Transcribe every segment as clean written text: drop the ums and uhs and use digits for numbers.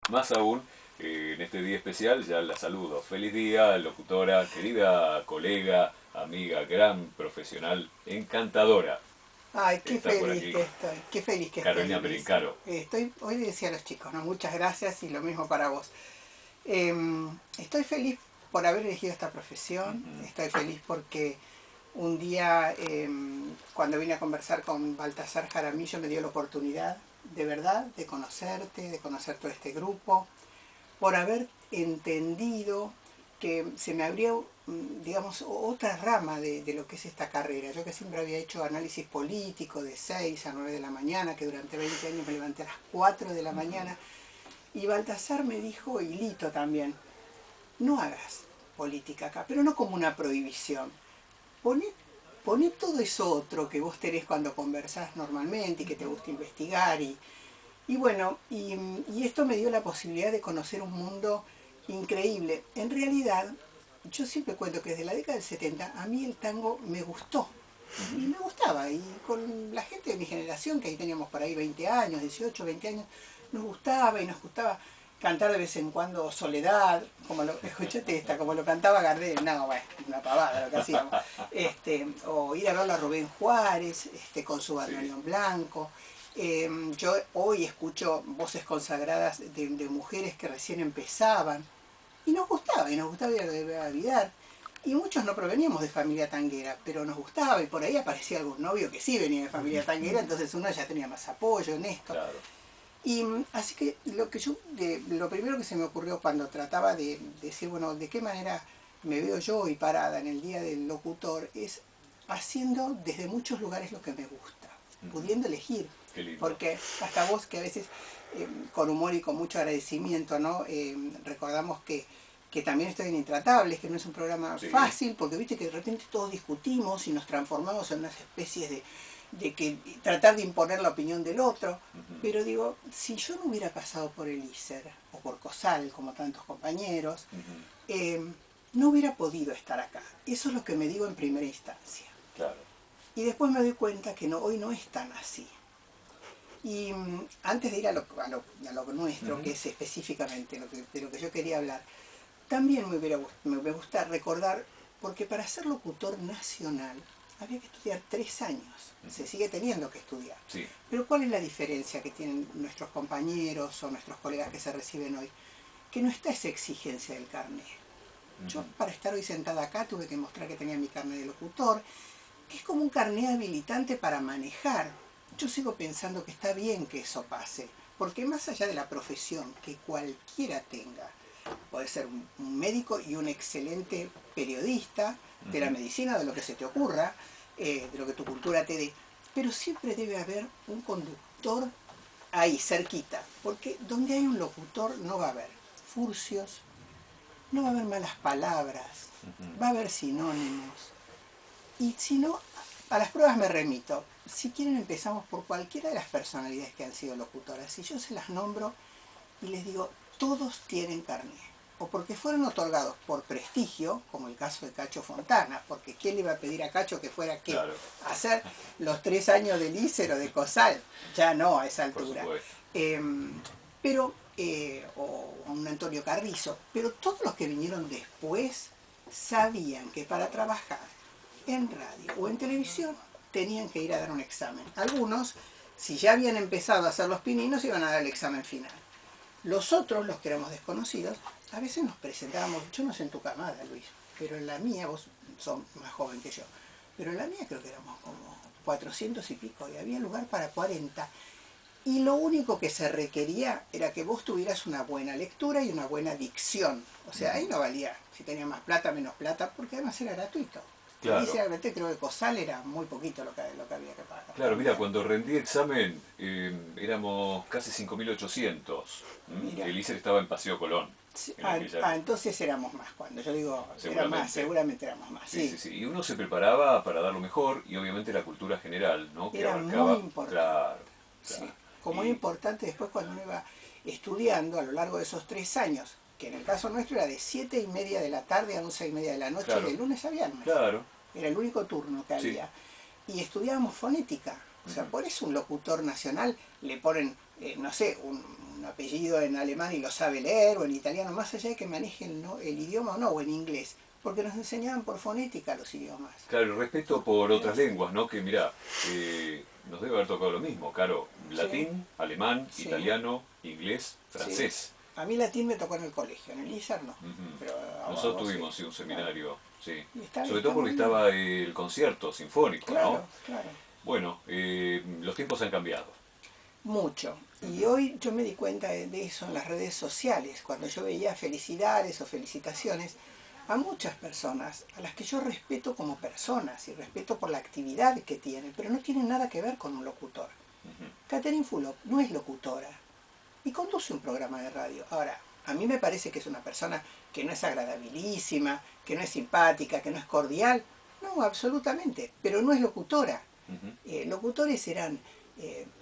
más aún en este día especial. Ya la saludo. Feliz día, locutora, querida colega, amiga, gran profesional, encantadora. Ay, qué Está por feliz aquí que estoy, qué feliz que estés, Carolina Luis. Perincaro. Hoy le decía a los chicos, ¿no? Muchas gracias y lo mismo para vos. Eh, Estoy feliz por haber elegido esta profesión, Ujú. estoy feliz porque un día, cuando vine a conversar con Baltasar Jaramillo, me dio la oportunidad, de verdad, de conocerte, de conocer todo este grupo, por haber entendido que se me abrió, digamos, otra rama de lo que es esta carrera. Yo que siempre había hecho análisis político de 6 a 9 de la mañana, que durante 20 años me levanté a las 4 de la mañana, y Baltasar me dijo, y Lito también, no hagas política acá, pero no como una prohibición. Poné, poné todo eso otro que vos tenés cuando conversás normalmente y que te gusta investigar y bueno, y esto me dio la posibilidad de conocer un mundo increíble. En realidad, yo siempre cuento que desde la década del 70 a mí el tango me gustó. Y me gustaba. Y con la gente de mi generación, que ahí teníamos por ahí 20 años, 18, 20 años, nos gustaba y nos gustaba cantar de vez en cuando Soledad, como lo, escuchate esta, como lo cantaba Gardel, no, bueno, una pavada lo que hacíamos. O ir a verlo a Rubén Juárez, con su Sí. bandoneón blanco. Yo hoy escucho voces consagradas de mujeres que recién empezaban y nos gustaba ir a Vidar. Y muchos no proveníamos de familia tanguera, pero nos gustaba y por ahí aparecía algún novio que sí venía de familia tanguera, entonces uno ya tenía más apoyo en esto. Claro. Y así que lo primero que se me ocurrió cuando trataba de decir, bueno, de qué manera me veo yo hoy parada en el día del locutor, es haciendo desde muchos lugares lo que me gusta, Ujú. pudiendo elegir, Qué lindo. porque hasta vos que a veces con humor y con mucho agradecimiento, ¿no? Recordamos que también estoy en Intratables, que no es un programa Sí. fácil, porque viste que de repente todos discutimos y nos transformamos en unas especies de que tratar de imponer la opinión del otro. Ujú. Pero digo, si yo no hubiera pasado por el ISER o por COSAL, como tantos compañeros, Ujú. eh, no hubiera podido estar acá. Eso es lo que me digo en primera instancia. Claro. Y después me doy cuenta que no, hoy no es tan así. Y antes de ir a lo nuestro, Ujú. que es específicamente de lo que yo quería hablar, también me gusta recordar, porque para ser locutor nacional había que estudiar 3 años, Ujú. se sigue teniendo que estudiar. Sí. Pero ¿cuál es la diferencia que tienen nuestros compañeros o nuestros colegas que se reciben hoy? Que no está esa exigencia del carnet. Yo Ujú. para estar hoy sentada acá tuve que mostrar que tenía mi carnet de locutor, que es como un carnet habilitante para manejar. Yo sigo pensando que está bien que eso pase, porque más allá de la profesión que cualquiera tenga, puede ser un médico y un excelente periodista de la Ujú. medicina, de lo que se te ocurra, de lo que tu cultura te dé, pero siempre debe haber un conductor ahí, cerquita, porque donde hay un locutor no va a haber furcios, no va a haber malas palabras, Ujú. va a haber sinónimos, y si no, a las pruebas me remito. Si quieren empezamos por cualquiera de las personalidades que han sido locutoras. Si yo se las nombro y les digo, todos tienen carnet. O porque fueron otorgados por prestigio, como el caso de Cacho Fontana, porque ¿quién le iba a pedir a Cacho que fuera qué? Claro. A hacer los 3 años de ISER o de COSAL. Ya no a esa Por altura. supuesto. Eh, o un Antonio Carrizo. Pero todos los que vinieron después sabían que para trabajar en radio o en televisión tenían que ir a dar un examen. Algunos, si ya habían empezado a hacer los pininos, iban a dar el examen final. Los otros, los que éramos desconocidos, a veces nos presentábamos, yo no sé en tu camada, Luis, pero en la mía, vos sos más joven que yo, pero en la mía creo que éramos como 400 y pico y había lugar para 40. Y lo único que se requería era que vos tuvieras una buena lectura y una buena dicción. O sea, Ujú. ahí no valía si tenía más plata, menos plata, porque además era gratuito. El Claro. ICE creo que COSAL era muy poquito lo que había que pagar Claro, mira, también. cuando rendí examen éramos casi 5800. Mira, El ISER estaba en Paseo Colón sí, en aquella época, entonces éramos más. Cuando yo digo era más, seguramente. seguramente éramos más. Sí, sí, Sí, sí. Y uno se preparaba para dar lo mejor y obviamente la cultura general, ¿no? Que era muy abarcaba, importante. claro, claro. Sí, como muy Y importante después cuando uno iba estudiando a lo largo de esos 3 años, que en el caso nuestro era de 7:30 de la tarde a 11:30 de la noche, de claro, lunes a viernes. claro, Era el único turno que sí. había. Y estudiábamos fonética. O sea, Ujú. por eso un locutor nacional le ponen, no sé, un apellido en alemán y lo sabe leer, o en italiano, más allá de que maneje el idioma o no, o en inglés, porque nos enseñaban por fonética los idiomas. Claro, el respeto por otras lenguas, ¿no? Que mirá, nos debe haber tocado lo mismo, claro, Sí, latín, alemán, sí, italiano, inglés, sí. francés. A mí latín me tocó en el colegio, en el ISER no, Ujú. pero a Nosotros vos sí. tuvimos sí, un Claro. seminario, sí. Y Sobre todo está porque muy bien. estaba el concierto sinfónico, ¿no? Claro, claro. Bueno, los tiempos han cambiado. Mucho. Y Ujú, hoy yo me di cuenta de eso en las redes sociales, cuando yo veía felicidades o felicitaciones a muchas personas, a las que yo respeto como personas y respeto por la actividad que tienen, pero no tienen nada que ver con un locutor. ujú. Catherine Fulop no es locutora y conduce un programa de radio. Ahora, a mí me parece que es una persona que no es agradabilísima, que no es simpática, que no es cordial. No, absolutamente, pero no es locutora. Ujú. Locutores eran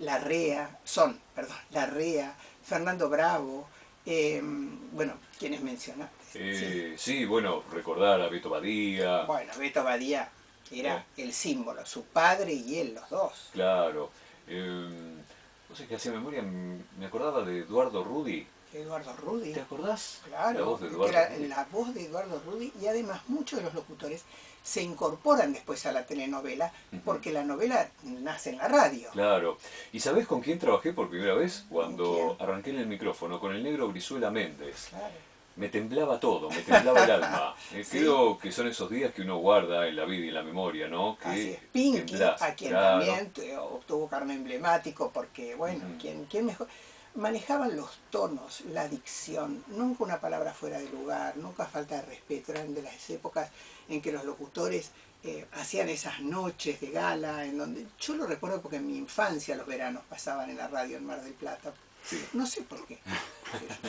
Larrea, perdón, Larrea, Fernando Bravo, bueno, quienes mencionaste. Sí. Sí, bueno, recordar a Beto Badía, Bueno, Beto Badía eh, era el símbolo, su padre y él, los dos. claro. No sé qué hacía memoria, me acordaba de Eduardo Rudi. Eduardo ¿Te Rudi, acordás? La voz claro, de que Eduardo era Rudi. la voz de Eduardo Rudi, y además muchos de los locutores se incorporan después a la telenovela Ujú. porque la novela nace en la radio. Claro. ¿Y sabés con quién trabajé por primera vez? ¿Con quién? Cuando arranqué en el micrófono, con el negro Brizuela Méndez. Claro. Me temblaba todo, me temblaba el alma. ¿Sí? Creo que son esos días que uno guarda en la vida y en la memoria, ¿no? Así Que es, Pinky, temblás, a quien claro. también obtuvo cargo emblemático, porque, bueno, Ujú. ¿quién mejor? Manejaban los tonos, la dicción, nunca una palabra fuera de lugar, nunca falta de respeto. Eran de las épocas en que los locutores hacían esas noches de gala, en donde yo lo recuerdo porque en mi infancia los veranos pasaban en la radio en Mar del Plata. Sí. No sé por qué.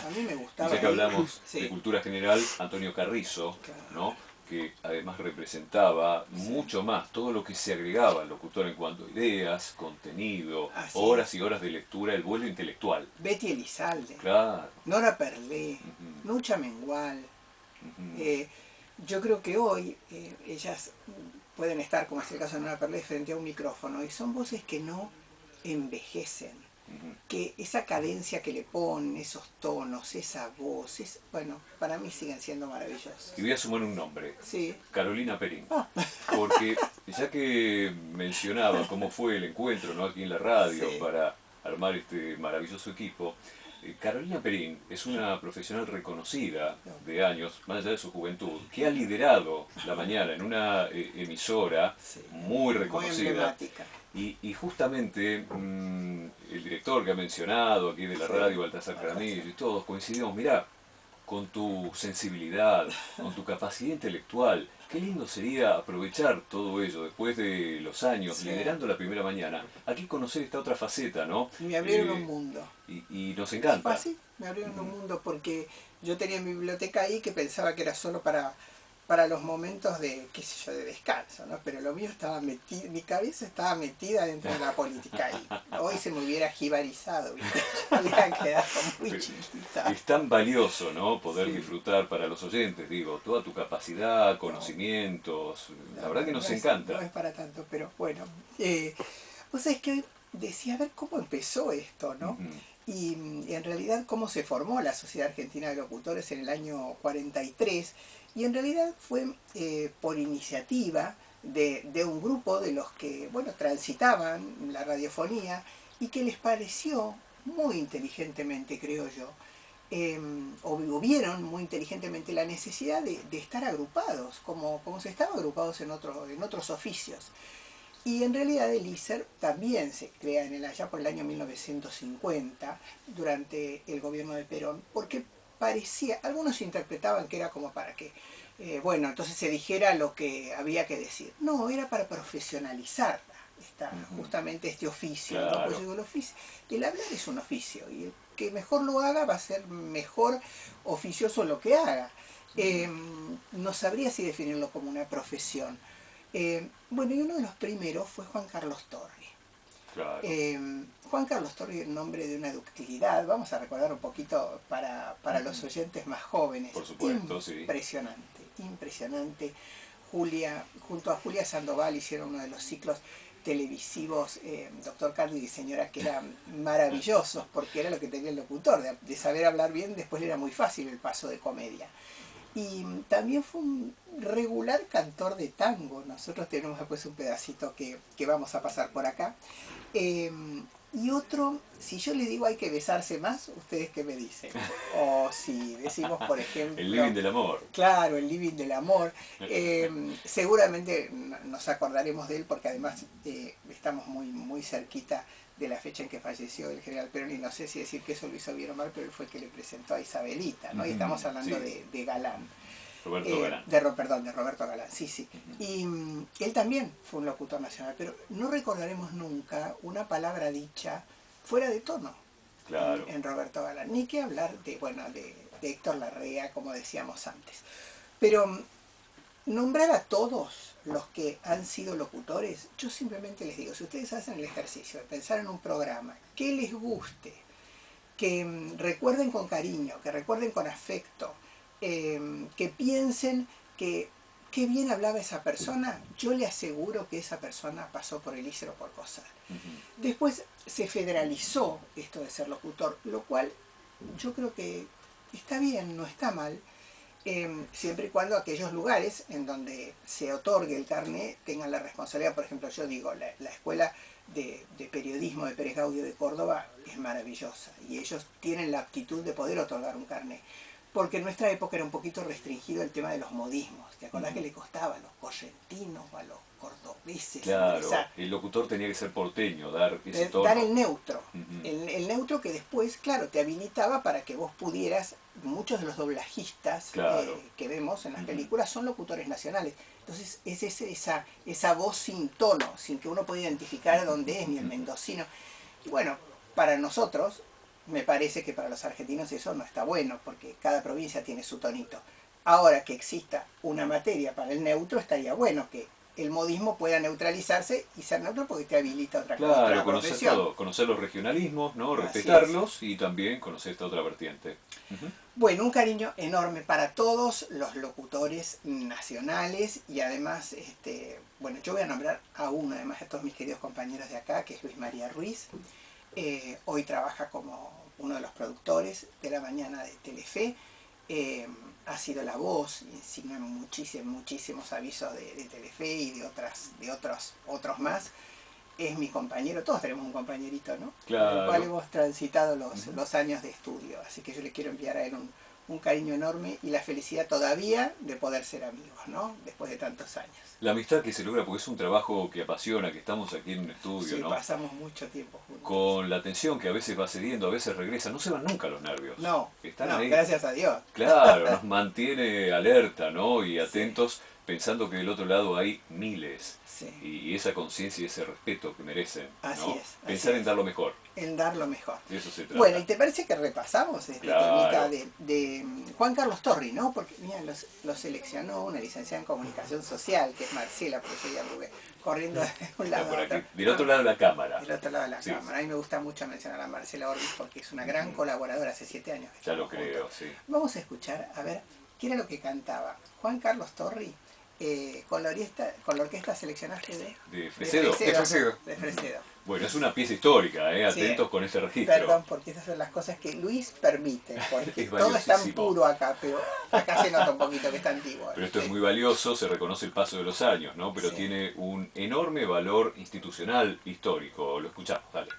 A mí me Y gustaba ya que ir. hablamos de Sí, cultura general, Antonio Carrizo, ¿no? claro, Que además representaba sí. mucho más todo lo que se agregaba al locutor en cuanto a ideas, contenido, Así horas es. y horas de lectura, el vuelo intelectual. Betty Elizalde, Claro. Nora Perlé, Ujú, Nucha Mengual. ujú. Eh, yo creo que hoy ellas pueden estar, como es el caso de Nora Perlé, frente a un micrófono y son voces que no envejecen, Ujú. que esa cadencia que le ponen, esos tonos, esa voz, bueno, para mí siguen siendo maravillosos. Y voy a sumar un nombre, Sí. Carolina Perín. Ah, Porque ya que mencionaba cómo fue el encuentro, ¿no? Aquí en la radio sí. para armar este maravilloso equipo, Carolina Perín es una profesional reconocida No, de años, más allá de su juventud, que ha liderado la mañana en una emisora sí. muy Muy reconocida. emblemática. Y justamente el director que ha mencionado aquí de la Sí. radio, Baltasar Baltasar. Jaramillo, y todos coincidimos, mirá, con tu sensibilidad, con tu capacidad intelectual. Qué lindo sería aprovechar todo ello después de los años Sí. liderando la primera mañana. Aquí conocer esta otra faceta, ¿no? Me abrieron un mundo. Y nos Fue encanta. así, me abrieron un Ujú. mundo porque yo tenía mi biblioteca ahí que pensaba que era solo para los momentos de, qué sé yo, de descanso, ¿no? Pero lo mío estaba metido, mi cabeza estaba metida dentro de la política ahí. Hoy se me hubiera jibarizado, ¿viste? Yo hubiera quedado muy Pero chiquita. es tan valioso, ¿no? Poder Sí, disfrutar para los oyentes, digo, toda tu capacidad, no, conocimientos. La no, verdad no, que no nos es, no encanta. es para tanto, pero bueno. Vos sabés que hoy decía, a ver cómo empezó esto, ¿no? Ujú, Y en realidad cómo se formó la Sociedad Argentina de Locutores en el año 43, y en realidad fue por iniciativa de un grupo de los que, bueno, transitaban la radiofonía y que les pareció muy inteligentemente, creo yo, o vieron muy inteligentemente la necesidad de estar agrupados, como se estaban agrupados en otros oficios. Y en realidad el ISER también se crea allá por el año 1950, durante el gobierno de Perón, porque parecía, algunos interpretaban que era como para que, bueno, entonces se dijera lo que había que decir. No, era para profesionalizar ujú. justamente este oficio, ¿no? Pues Claro. digo, el hablar es un oficio, y el que mejor lo haga va a ser mejor oficioso lo que haga. Ujú, No sabría si definirlo como una profesión. Bueno, y uno de los primeros fue Juan Carlos Torri. claro. Juan Carlos Torri, el nombre de una ductilidad, vamos a recordar un poquito para los Ujú. oyentes más jóvenes, Por supuesto, sí. impresionante, impresionante. Junto a Julia Sandoval hicieron uno de los ciclos televisivos, Doctor Cardi y Señora, que eran maravillosos, porque era lo que tenía el locutor, de saber hablar bien, después le era muy fácil el paso de comedia. Y también fue un regular cantor de tango. Nosotros tenemos después un pedacito que vamos a pasar por acá. Y otro, si yo le digo hay que besarse más, ¿ustedes qué me dicen? O si decimos, por ejemplo... El living del amor. Claro, el living del amor. Seguramente nos acordaremos de él porque además estamos muy cerquita de la fecha en que falleció el general Perón, y no sé si decir que eso lo hizo bien o mal, pero él fue el que le presentó a Isabelita, ¿no? Y estamos hablando de Galán. Roberto Galán. Perdón, de Roberto Galán, sí. Y él también fue un locutor nacional, pero no recordaremos nunca una palabra dicha fuera de tono, claro, en Roberto Galán. Ni que hablar de Héctor Larrea, como decíamos antes. Pero nombrar a todos los que han sido locutores, yo simplemente les digo, si ustedes hacen el ejercicio de pensar en un programa que les guste, que recuerden con cariño, que recuerden con afecto, que piensen que qué bien hablaba esa persona, yo le aseguro que esa persona pasó por el ISER o por COSAL. Después se federalizó esto de ser locutor, lo cual yo creo que está bien, no está mal, siempre y cuando aquellos lugares en donde se otorgue el carnet tengan la responsabilidad. Por ejemplo, yo digo, la escuela de periodismo de Pérez Gaudio de Córdoba es maravillosa y ellos tienen la aptitud de poder otorgar un carnet. Porque en nuestra época era un poquito restringido el tema de los modismos. ¿Te acordás que le costaba a los correntinos o a los cordobeses? Claro, el locutor tenía que ser porteño, dar ese tono. Dar el neutro. El neutro que después, claro, te habilitaba para que vos pudieras... Muchos de los doblajistas que vemos en las películas son locutores nacionales. Entonces es esa voz sin tono, sin que uno pueda identificar dónde es, ni el mendocino. Y bueno, para nosotros... Me parece que para los argentinos eso no está bueno, porque cada provincia tiene su tonito. Ahora que exista una materia para el neutro, estaría bueno que el modismo pueda neutralizarse y ser neutro porque te habilita otra cosa. Claro, conocer todo, conocer los regionalismos, ¿no? Respetarlos y también conocer esta otra vertiente. Bueno, un cariño enorme para todos los locutores nacionales y además, bueno, yo voy a nombrar a uno, además de todos mis queridos compañeros de acá, que es Luis María Ruiz. Hoy trabaja como uno de los productores de la mañana de Telefe, ha sido la voz, insignia muchísimos avisos de Telefe y de otros más. Es mi compañero, todos tenemos un compañerito, ¿no? Claro. Con el cual hemos transitado los años de estudio, así que yo le quiero enviar a él un cariño enorme y la felicidad todavía de poder ser amigos, ¿no? Después de tantos años. La amistad que se logra porque es un trabajo que apasiona, que estamos aquí en un estudio, sí, ¿no? Pasamos mucho tiempo juntos. Con la tensión que a veces va cediendo, a veces regresa, no se van nunca los nervios. No, están no, ahí. Gracias a Dios. Claro, nos mantiene alerta, ¿no? Y atentos, pensando que del otro lado hay miles. Sí. Y esa conciencia y ese respeto que merecen, ¿no? Así es. Pensar en dar lo mejor. En dar lo mejor. De eso se trata. Bueno, ¿y te parece que repasamos claro. técnica de Juan Carlos Torri, ¿no? Porque, mira, lo seleccionó una licenciada en Comunicación Social, que es Marcela, porque yo ya anduve corriendo de un lado por a aquí, otro. del otro lado de la cámara. Del otro lado de la cámara. A mí me gusta mucho mencionar a Marcela Orbis porque es una gran colaboradora, hace 7 años. Ya lo creo, sí. Vamos a escuchar, a ver, ¿qué era lo que cantaba Juan Carlos Torri? Con la orquesta seleccionaste de Fresedo. De Fresedo. Bueno, es una pieza histórica, atentos con este registro. Perdón, porque esas son las cosas que Luis permite, porque todo es tan puro acá, pero acá se nota un poquito que está antiguo. Pero esto es muy valioso, se reconoce el paso de los años, ¿no? Pero tiene un enorme valor institucional, histórico. Lo escuchamos, dale.